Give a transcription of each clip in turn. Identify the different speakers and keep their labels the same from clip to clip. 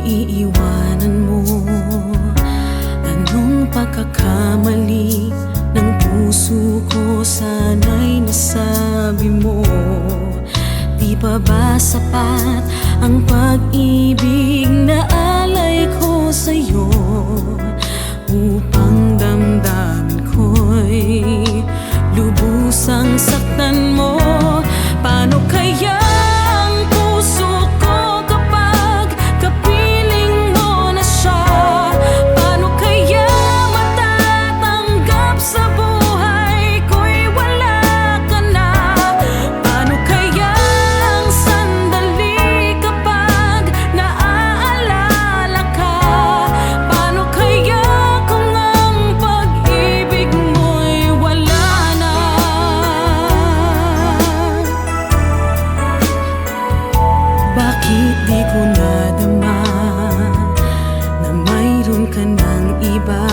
Speaker 1: Iiwanan mo. Anong pagkakamali ng puso ko sana'y nasabi mo? Di pa ba sapat ang pag-ibig na alay ko sa'yo upang damdamin ko'y lubusang saktan mo? Paano kaya bakit di ko nadama na mayroon ka ng iba?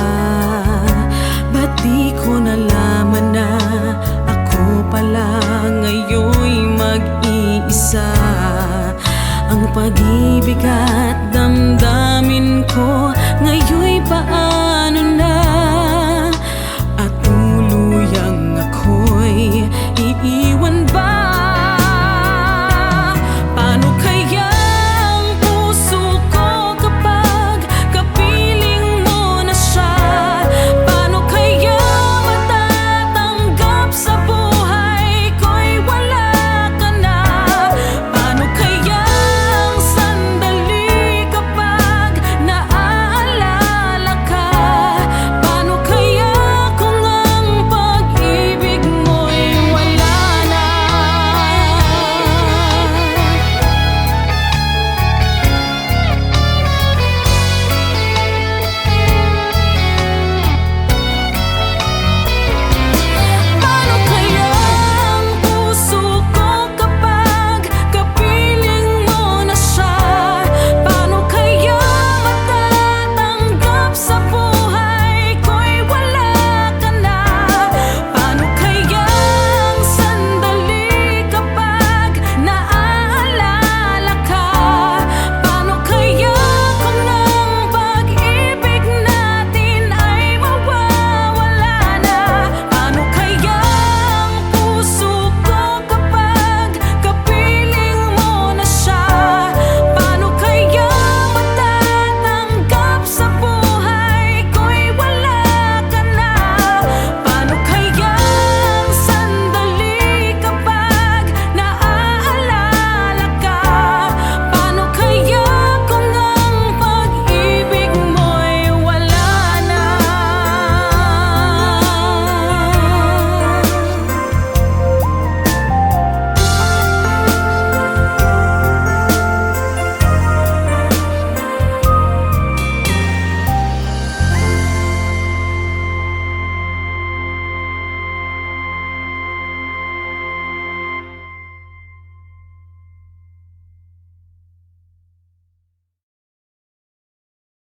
Speaker 1: Ba't di ko nalaman na ako pala ngayon'y mag-iisa? Ang pag-ibig at damdamin ko ngayon